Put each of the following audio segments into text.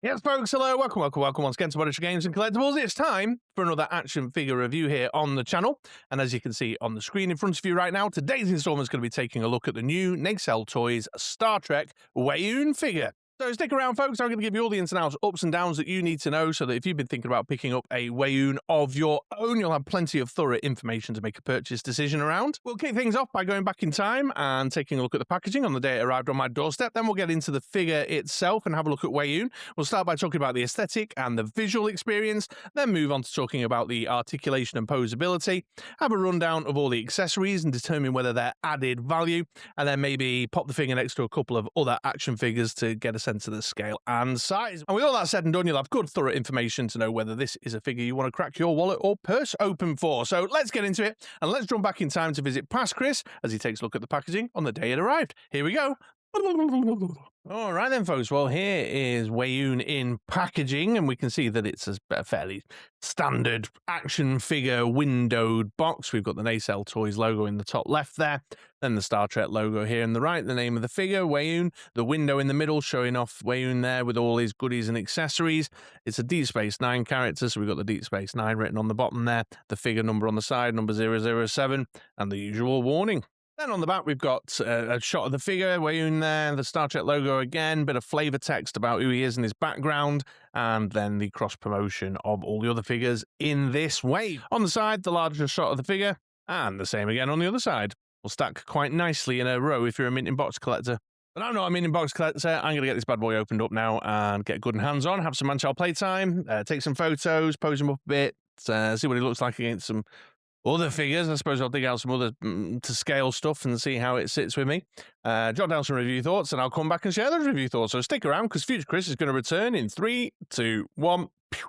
Yes, folks, hello, welcome once again to Monitor Games and Collectibles. It's time for another action figure review here on the channel. And as you can see on the screen in front of you right now, today's installment is going to be taking a look at the new Nacelle Toys Star Trek Weyoun figure. So stick around, folks. I'm going to give you all the ins and outs, ups and downs that you need to know so that if you've been thinking about picking up a Weyoun of your own, you'll have plenty of thorough information to make a purchase decision around. We'll kick things off by going back in time and taking a look at the packaging on the day it arrived on my doorstep. Then we'll get into the figure itself and have a look at Weyoun. We'll start by talking about the aesthetic and the visual experience, then move on to talking about the articulation and posability, have a rundown of all the accessories and determine whether they're added value, and then maybe pop the figure next to a couple of other action figures to get a sense of the scale and size. And with all that said and done, you'll have good, thorough information to know whether this is a figure you want to crack your wallet or purse open for. So let's get into it, and let's jump back in time to visit past Chris as he takes a look at the packaging on the day it arrived. Here we go. All right then, folks. Well, here is Weyoun in packaging, and we can see that it's a fairly standard action figure windowed box. We've got the Nacelle Toys logo in the top left there, then the Star Trek logo here in the right, the name of the figure, Weyoun, the window in the middle showing off Weyoun there with all his goodies and accessories. It's a Deep Space Nine character, so we've got the Deep Space Nine written on the bottom there, the figure number on the side, number 007, and the usual warning. Then on the back, we've got a shot of the figure, Weyoun there, the Star Trek logo again, bit of flavor text about who he is and his background, and then the cross-promotion of all the other figures in this wave. On the side, the larger shot of the figure, and the same again on the other side. Will stack quite nicely in a row if you're a mint in box collector. But I'm not a mint in box collector. I'm going to get this bad boy opened up now and get good and hands-on, have some man-child playtime, take some photos, pose him up a bit, see what he looks like against some other figures. I suppose I'll dig out some other to scale stuff and see how it sits with me. Jot down some review thoughts, and I'll come back and share those review thoughts. So stick around, because Future Chris is going to return in 3, 2, 1. Pew.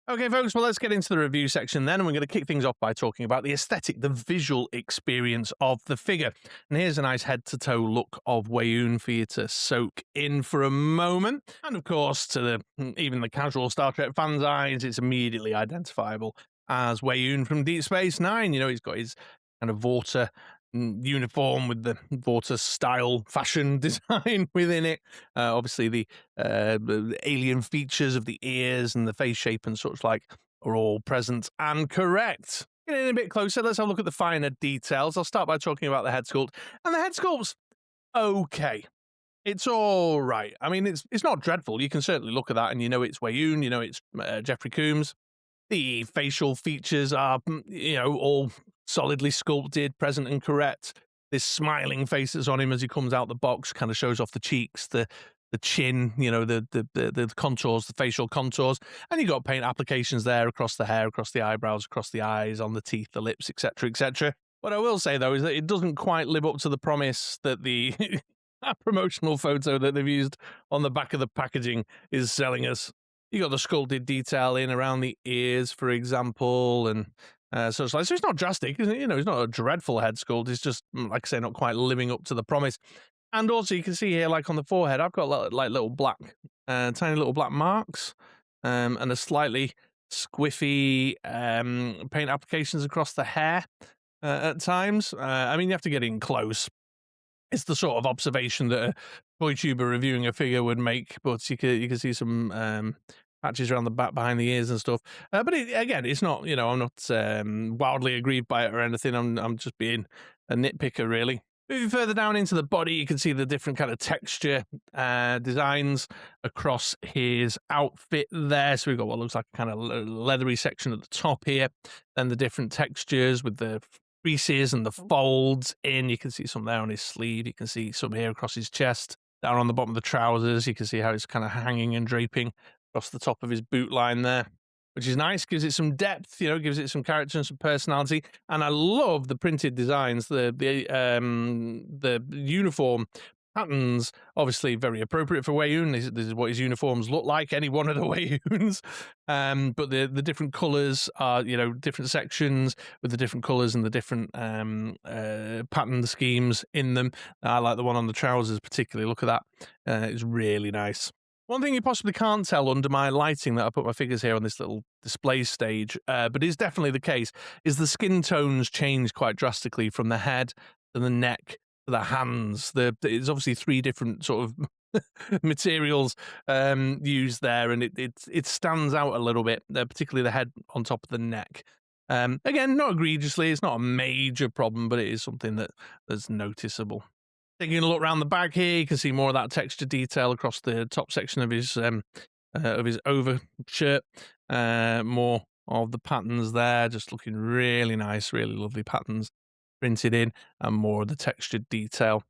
Okay, folks, well, let's get into the review section then, and we're going to kick things off by talking about the aesthetic, the visual experience of the figure. And here's a nice head-to-toe look of Weyoun for you to soak in for a moment. And, of course, to even the casual Star Trek fans' eyes, it's immediately identifiable as Weyoun from Deep Space Nine. You know, he's got his kind of Vorta uniform with the Vorta style fashion design within it. Obviously, the alien features of the ears and the face shape and such like are all present and correct. Getting in a bit closer, let's have a look at the finer details. I'll start by talking about the head sculpt. And the head sculpt's okay. It's all right. I mean, it's not dreadful. You can certainly look at that and you know it's Weyoun, you know it's Jeffrey Combs. The facial features are, all solidly sculpted, present and correct. This smiling face that's on him as he comes out the box kind of shows off the cheeks, the chin, the contours, the facial contours. And you've got paint applications there across the hair, across the eyebrows, across the eyes, on the teeth, the lips, etc., etc. What I will say, though, is that it doesn't quite live up to the promise that the promotional photo that they've used on the back of the packaging is selling us. You got the sculpted detail in around the ears, for example, and such like. So it's not drastic, isn't it? It's not a dreadful head sculpt. It's just, like I say, not quite living up to the promise. And also, you can see here, like on the forehead, I've got like little black, tiny little black marks, and a slightly squiffy paint applications across the hair at times. I mean, you have to get in close. It's the sort of observation that a toy tuber reviewing a figure would make, but you can see some patches around the back behind the ears and stuff. But again, it's not, I'm not wildly aggrieved by it or anything. I'm just being a nitpicker, really. Moving further down into the body, you can see the different kind of texture designs across his outfit there. So we've got what looks like a kind of leathery section at the top here, then the different textures with the creases and the folds in. You can see some there on his sleeve. You can see some here across his chest. Down on the bottom of the trousers, you can see how it's kind of hanging and draping across the top of his boot line there, which is nice. Gives it some depth, gives it some character and some personality. And I love the printed designs, the uniform patterns, obviously very appropriate for Weyoun. This is what his uniforms look like, any one of the Weyouns. But the different colours are, different sections with the different colours and the different pattern schemes in them. I like the one on the trousers particularly. Look at that. It's really nice. One thing you possibly can't tell under my lighting that I put my figures here on this little display stage, but is definitely the case, is the skin tones change quite drastically from the head to the neck to the hands. It's obviously 3 different sort of materials used there, and it stands out a little bit, particularly the head on top of the neck. Again, not egregiously, it's not a major problem, but it is something that's noticeable. Taking a look around the back here, you can see more of that texture detail across the top section of his overshirt. More of the patterns there, just looking really nice, really lovely patterns printed in, and more of the textured detail,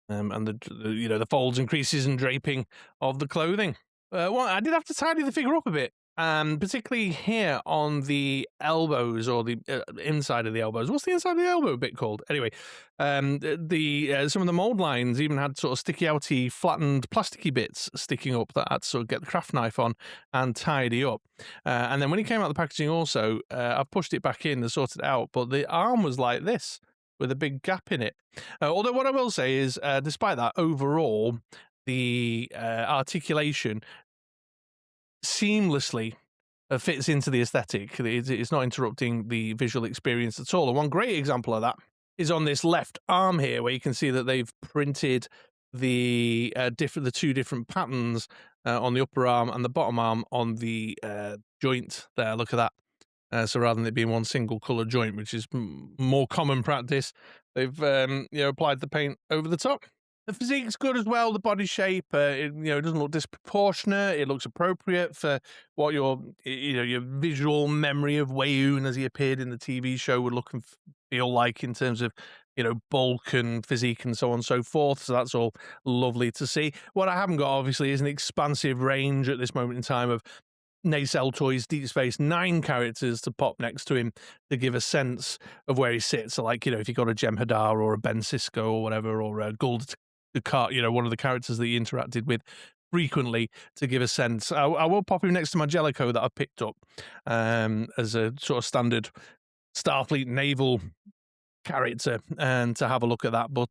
and the folds and creases and draping of the clothing. Well, I did have to tidy the figure up a bit, particularly here on the elbows, or the inside of the elbows. What's the inside of the elbow bit called? Anyway, some of the mold lines even had sort of sticky outy, flattened, plasticky bits sticking up that I had to sort of get the craft knife on and tidy up. And then when it came out of the packaging, also, I've pushed it back in and sorted it out, but the arm was like this, with a big gap in it. Although what I will say is, despite that, overall, the articulation seamlessly fits into the aesthetic. It's not interrupting the visual experience at all. And one great example of that is on this left arm here, where you can see that they've printed the two different patterns on the upper arm and the bottom arm on the joint there. Look at that. So rather than it being one single colour joint, which is more common practice, they've applied the paint over the top. The physique's good as well. The body shape, it doesn't look disproportionate. It looks appropriate for what your visual memory of Weyoun as he appeared in the TV show would look and feel like, in terms of bulk and physique and so on and so forth. So that's all lovely to see. What I haven't got, obviously, is an expansive range at this moment in time of Nacelle Toys Deep Space Nine characters to pop next to him to give a sense of where he sits. So, like, if you got a Jem'Hadar or a Ben Sisko or whatever, or a Guld Dukat, one of the characters that he interacted with frequently, to give a sense. I will pop him next to my Jellicoe that I picked up as a sort of standard Starfleet naval character, and to have a look at that. But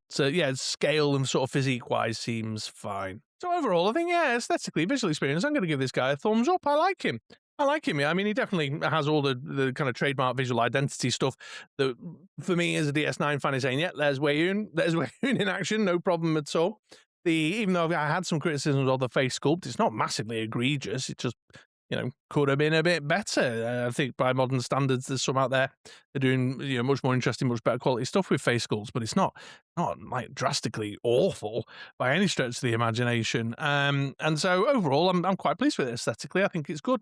scale and sort of physique wise seems fine. So overall, I think, aesthetically, visual experience, I'm going to give this guy a thumbs up. I like him. I mean, he definitely has all the kind of trademark visual identity stuff that, for me, as a DS9 fan, is saying, yeah, there's Weyoun in action, no problem at all. Even though I had some criticisms of the face sculpt, it's not massively egregious. It just, could have been a bit better. I think by modern standards, there's some out there that are doing, much more interesting, much better quality stuff with face sculpts, but it's not like drastically awful by any stretch of the imagination. And so overall, I'm quite pleased with it aesthetically. I think it's good.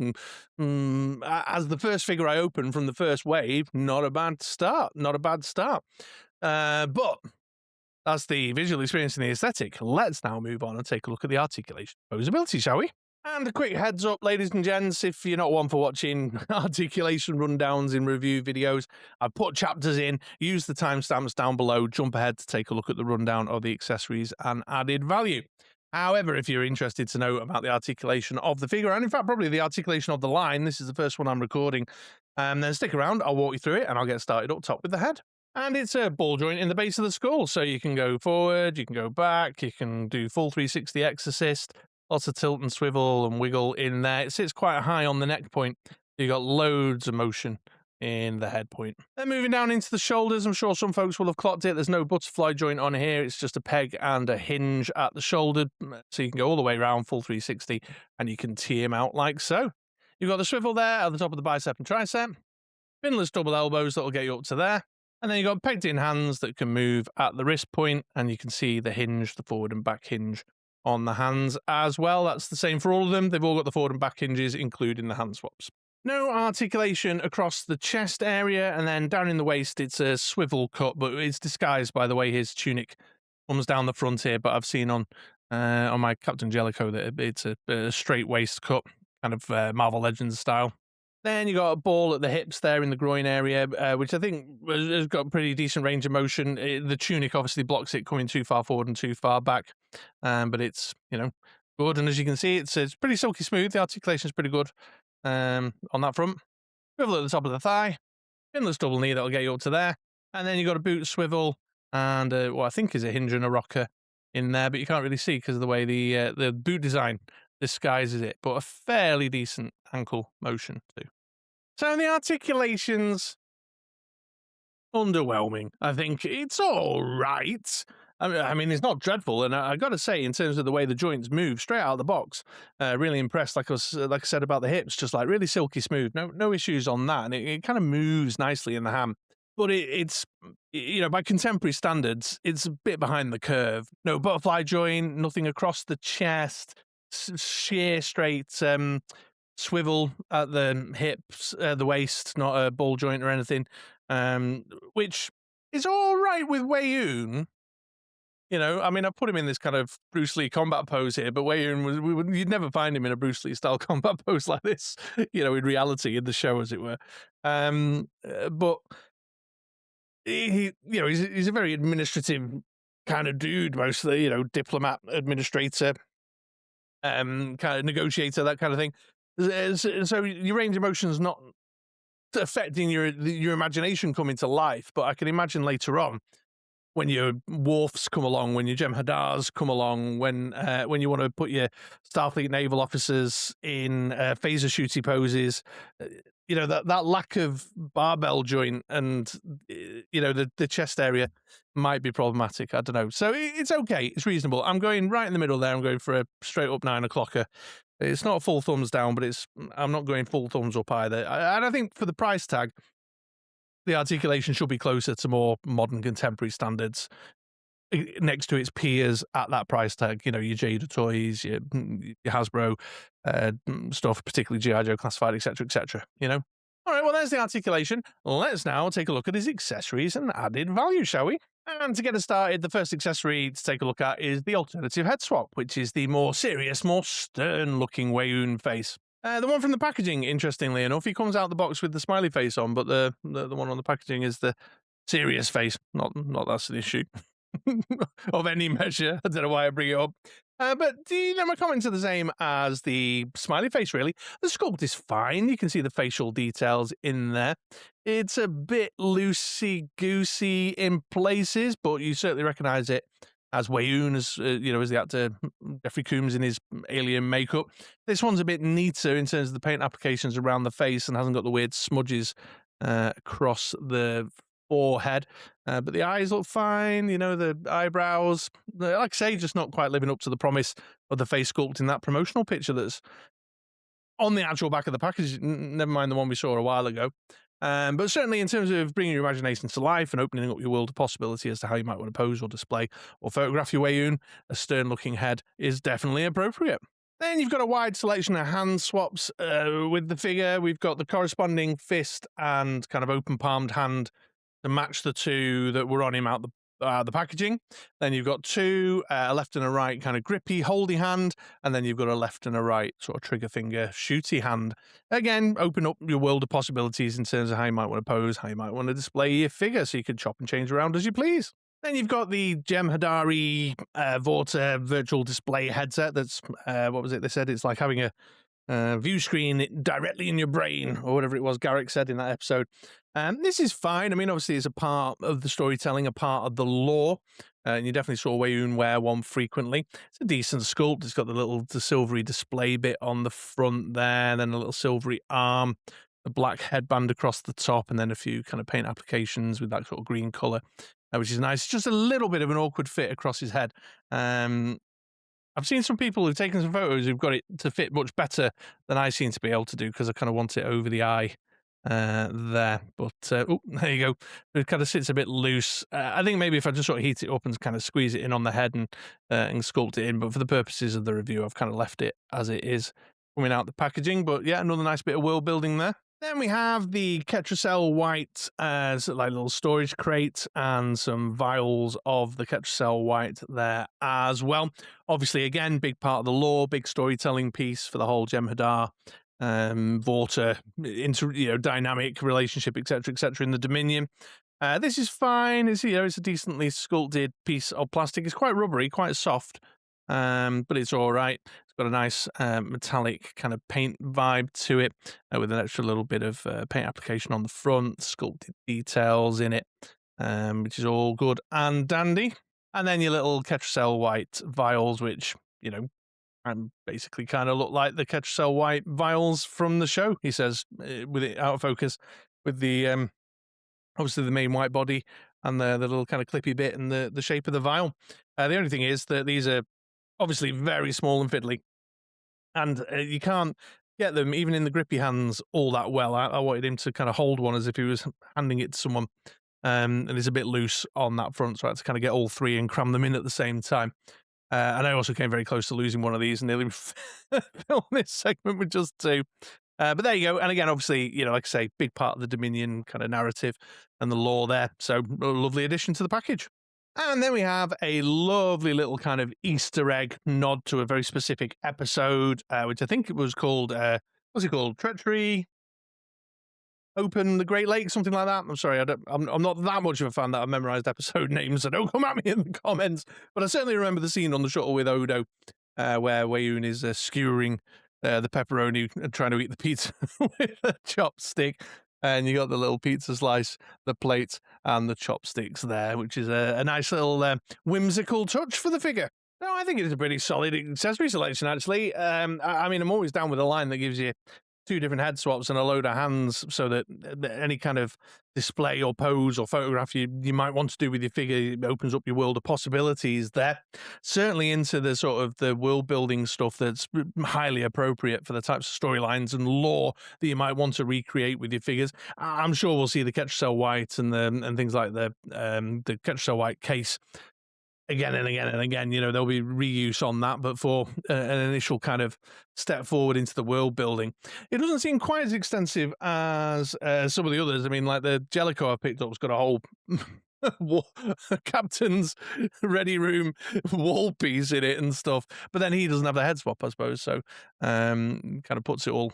And as the first figure I opened from the first wave, not a bad start. But that's the visual experience and the aesthetic. Let's now move on and take a look at the articulation posability, shall we? And a quick heads up, ladies and gents, if you're not one for watching articulation rundowns in review videos, I've put chapters in. Use the timestamps down below. Jump ahead to take a look at the rundown of the accessories and added value. However, if you're interested to know about the articulation of the figure, and in fact probably the articulation of the line, this is the first one I'm recording, then stick around. I'll walk you through it, and I'll get started up top with the head. And it's a ball joint in the base of the skull, so you can go forward, you can go back, you can do full 360 X assist. Lots of tilt and swivel and wiggle in there. It sits quite high on the neck point. You got loads of motion in the head point. Then moving down into the shoulders, I'm sure some folks will have clocked it. There's no butterfly joint on here. It's just a peg and a hinge at the shoulder. So you can go all the way around, full 360, and you can tee him out like so. You've got the swivel there at the top of the bicep and tricep. Pinless double elbows that'll get you up to there. And then you've got pegged in hands that can move at the wrist point, and you can see the hinge, the forward and back hinge on the hands as well. That's the same for all of them. They've all got the forward and back hinges, including the hand swaps. No articulation across the chest area, and then down in the waist, it's a swivel cut, but it's disguised by the way his tunic comes down the front here. But I've seen on my Captain Jellicoe that it's a straight waist cut, kind of Marvel Legends style. Then you got a ball at the hips there in the groin area, which I think has got pretty decent range of motion. The tunic obviously blocks it coming too far forward and too far back, but it's good. And as you can see, it's pretty silky smooth. The articulation is pretty good on that front. Swivel at the top of the thigh, pinless double knee that'll get you up to there, and then you got a boot swivel and what I think is a hinge and a rocker in there, but you can't really see because of the way the boot design disguises it, but a fairly decent ankle motion too. So the articulation's underwhelming. I think it's all right. I mean, it's not dreadful, and I got to say, in terms of the way the joints move straight out of the box, really impressed. Like I said about the hips, just like really silky smooth, no issues on that, and it kind of moves nicely in the hand. But it's by contemporary standards, it's a bit behind the curve. No butterfly joint, nothing across the chest, sheer straight swivel at the hips, the waist, not a ball joint or anything, which is all right with Weyoun. I mean, I put him in this kind of Bruce Lee combat pose here, but Weyoun you'd never find him in a Bruce Lee style combat pose like this, in reality, in the show, as it were. But he's a very administrative kind of dude, mostly, diplomat, administrator, kind of negotiator, that kind of thing. So your range of motion is not affecting your imagination coming to life, but I can imagine later on when your Worfs come along, when your Jem'Hadars come along, when you want to put your Starfleet naval officers in phaser shooty poses, that lack of barbell joint and the chest area might be problematic. I don't know. So it's okay. It's reasonable. I'm going right in the middle there. I'm going for a straight up 9 o'clocker. It's not a full thumbs down, but I'm not going full thumbs up either. And I think for the price tag, the articulation should be closer to more modern contemporary standards next to its peers at that price tag. Your Jada toys, your Hasbro stuff, particularly G.I. Joe Classified, etc., etc. All right, well, there's the articulation. Let's now take a look at his accessories and added value, shall we? And to get us started, the first accessory to take a look at is the alternative head swap, which is the more serious, more stern-looking Weyoun face. The one from the packaging, interestingly enough, he comes out the box with the smiley face on, but the one on the packaging is the serious face. Not that's an issue of any measure. I don't know why I bring it up. But my comments are the same as the smiley face, really. The sculpt is fine. You can see the facial details in there. It's a bit loosey-goosey in places, but you certainly recognise it as Weyoun, as the actor Jeffrey Combs in his alien makeup. This one's a bit neater in terms of the paint applications around the face and hasn't got the weird smudges across the forehead. But the eyes look fine, the eyebrows, like I say, just not quite living up to the promise of the face sculpt in that promotional picture that's on the actual back of the package, never mind the one we saw a while ago. But certainly in terms of bringing your imagination to life and opening up your world of possibility as to how you might want to pose or display or photograph your Weyoun, a stern-looking head is definitely appropriate. Then you've got a wide selection of hand swaps with the figure. We've got the corresponding fist and kind of open-palmed hand to match the two that were on him out the packaging. Then you've got two, a left and a right kind of grippy, holdy hand, and then you've got a left and a right sort of trigger finger shooty hand. Again, open up your world of possibilities in terms of how you might want to pose, how you might want to display your figure, so you can chop and change around as you please. Then you've got the Jem'Hadari Vorta virtual display headset. That's what was it they said? It's like having a view screen directly in your brain, or whatever it was Garrick said in that episode. This is fine. I mean, obviously, it's a part of the storytelling, a part of the lore, and you definitely saw Weyoun wear one frequently. It's a decent sculpt. It's got the silvery display bit on the front there, and then a little silvery arm, the black headband across the top, and then a few kind of paint applications with that sort of green colour, which is nice. Just a little bit of an awkward fit across his head. I've seen some people who've taken some photos who've got it to fit much better than I seem to be able to do, because I kind of want it over the eye there. But there you go. It kind of sits a bit loose. I think maybe if I just sort of heat it up and kind of squeeze it in on the head and sculpt it in, but for the purposes of the review, I've kind of left it as it is coming out the packaging. But yeah, another nice bit of world building there. Then we have the Ketracel White sort of like little storage crate and some vials of the Ketracel White there as well. Obviously, again, big part of the lore, big storytelling piece for the whole Jem'Hadar, Vorta, dynamic relationship, etc., etc. in the Dominion. This is fine. It's a decently sculpted piece of plastic. It's quite rubbery, quite soft, but it's all right. It's got a nice metallic kind of paint vibe to it, with an extra little bit of paint application on the front, sculpted details in it, which is all good and dandy. And then your little Ketracel White vials, which, basically kind of look like the Ketracel White vials from the show, he says, with it out of focus, with the obviously the main white body and the little kind of clippy bit and the shape of the vial. The only thing is that these are obviously very small and fiddly, and you can't get them even in the grippy hands all that well. I wanted him to kind of hold one as if he was handing it to someone, and he's a bit loose on that front, so I had to kind of get all three and cram them in at the same time. And I also came very close to losing one of these and nearly filmed this segment with just two. But there you go. And again, obviously, like I say, big part of the Dominion kind of narrative and the lore there. So a lovely addition to the package. And then we have a lovely little kind of Easter egg nod to a very specific episode, which I think it was called, what's it called? Treachery, Open the Great Lakes, something like that. I'm sorry, I'm not that much of a fan that I've memorized episode names, so don't come at me in the comments. But I certainly remember the scene on the shuttle with Odo, where Weyoun is skewering the pepperoni and trying to eat the pizza with a chopstick. And you got the little pizza slice, the plate, and the chopsticks there, which is a nice little whimsical touch for the figure. No, I think it's a pretty solid accessory selection, actually. I mean, I'm always down with a line that gives you two different head swaps and a load of hands, so that any kind of display or pose or photograph you might want to do with your figure, it opens up your world of possibilities there. Certainly into the sort of the world building stuff that's highly appropriate for the types of storylines and lore that you might want to recreate with your figures. I'm sure we'll see the Nacelle White and things like the Nacelle White case again and again and again. There'll be reuse on that, but for an initial kind of step forward into the world building, it doesn't seem quite as extensive as some of the others. I mean, like the Jellicoe I picked up has got a whole captain's ready room wall piece in it and stuff, but then he doesn't have the head swap, I suppose, so kind of puts it all,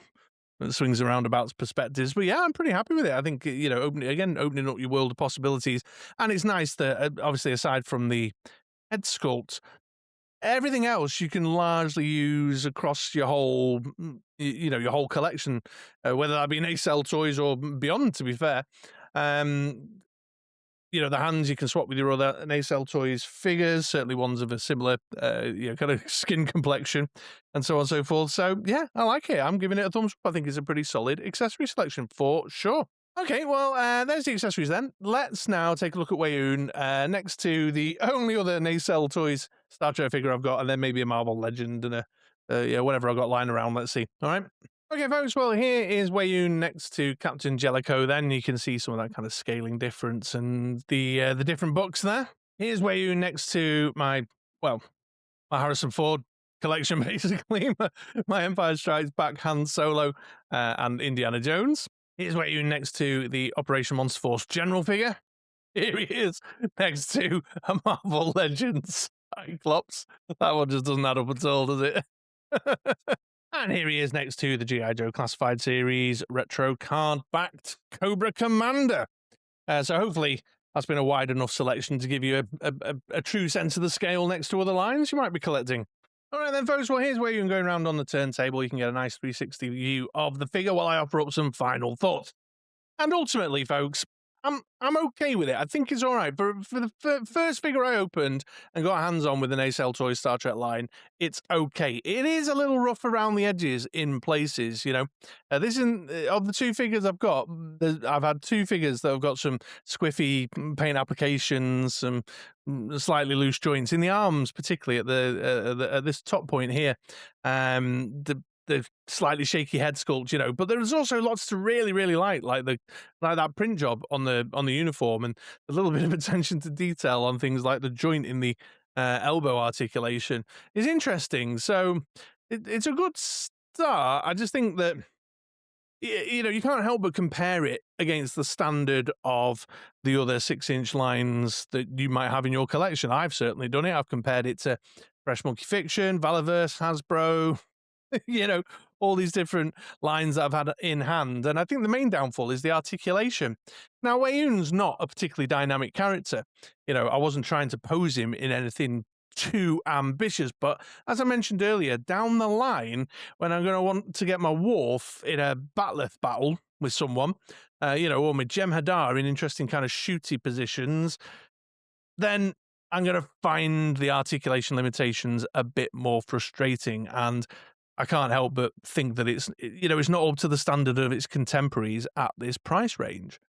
swings and roundabouts perspectives. But yeah, I'm pretty happy with it. I think, opening up your world of possibilities. And it's nice that, obviously, aside from the head sculpt, everything else you can largely use across your whole, your whole collection, whether that be Nacelle Toys or beyond, to be fair. The hands you can swap with your other Nacelle Toys figures, certainly ones of a similar, kind of skin complexion, and so on and so forth. So, yeah, I like it. I'm giving it a thumbs up. I think it's a pretty solid accessory selection for sure. Okay, well, there's the accessories then. Let's now take a look at Weyoun next to the only other Nacelle Toys Star Trek figure I've got, and then maybe a Marvel Legend and whatever I've got lying around. Let's see. All right. Okay, folks, well, here is Weyoun next to Captain Jellicoe. Then you can see some of that kind of scaling difference and the different books there. Here's Weyoun next to my Harrison Ford collection, basically. my Empire Strikes Back, Han Solo, and Indiana Jones. Here's Weyoun next to the Operation Monster Force General figure. Here he is next to a Marvel Legends Cyclops. That one just doesn't add up at all, does it? And here he is next to the G.I. Joe Classified Series Retro Card-backed Cobra Commander. So hopefully that's been a wide enough selection to give you a true sense of the scale next to other lines you might be collecting. All right then, folks, well, here's where you can go around on the turntable. You can get a nice 360 view of the figure while I offer up some final thoughts. And ultimately, folks, I'm okay with it. I think it's all right. For the first figure I opened and got hands on with the Nacelle Toys Star Trek line, it's okay. It is a little rough around the edges in places, this isn't, of the two figures I've got, I've had two figures that have got some squiffy paint applications, some slightly loose joints in the arms, particularly at this top point here. The slightly shaky head sculpt, but there's also lots to really, really like that print job on the uniform, and a little bit of attention to detail on things like the joint in the elbow articulation is interesting. So it's a good start. I just think that you can't help but compare it against the standard of the other 6-inch lines that you might have in your collection. I've certainly done it. I've compared it to Fresh Monkey Fiction, Valaverse, Hasbro, all these different lines that I've had in hand. And I think the main downfall is the articulation. Now, Weyoun's not a particularly dynamic character. I wasn't trying to pose him in anything too ambitious, but as I mentioned earlier, down the line, when I'm going to want to get my Worf in a bat'leth battle with someone, or my Jem'Hadar in interesting kind of shooty positions, then I'm going to find the articulation limitations a bit more frustrating, and I can't help but think that it's not up to the standard of its contemporaries at this price range,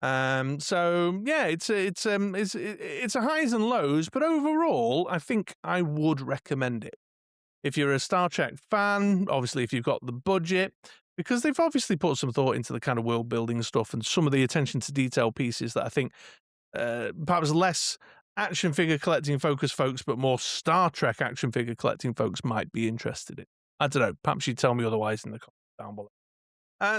So yeah, it's a highs and lows, but overall, I think I would recommend it. If you're a Star Trek fan, obviously, if you've got the budget, because they've obviously put some thought into the kind of world building stuff and some of the attention to detail pieces that I think perhaps less action figure collecting focused folks, but more Star Trek action figure collecting folks might be interested in. I don't know. Perhaps you'd tell me otherwise in the comments down below.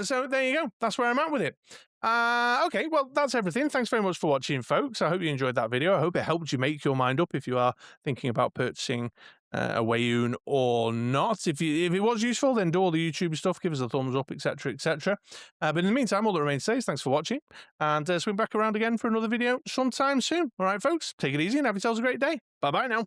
So there you go. That's where I'm at with it. Okay, well, that's everything. Thanks very much for watching, folks. I hope you enjoyed that video. I hope it helped you make your mind up if you are thinking about purchasing a Weyoun or not. If it was useful, then do all the YouTube stuff, give us a thumbs up, etc., etc. But in the meantime, all that remains to say is thanks for watching, and swing back around again for another video sometime soon. All right, folks, take it easy and have yourselves a great day. Bye-bye now.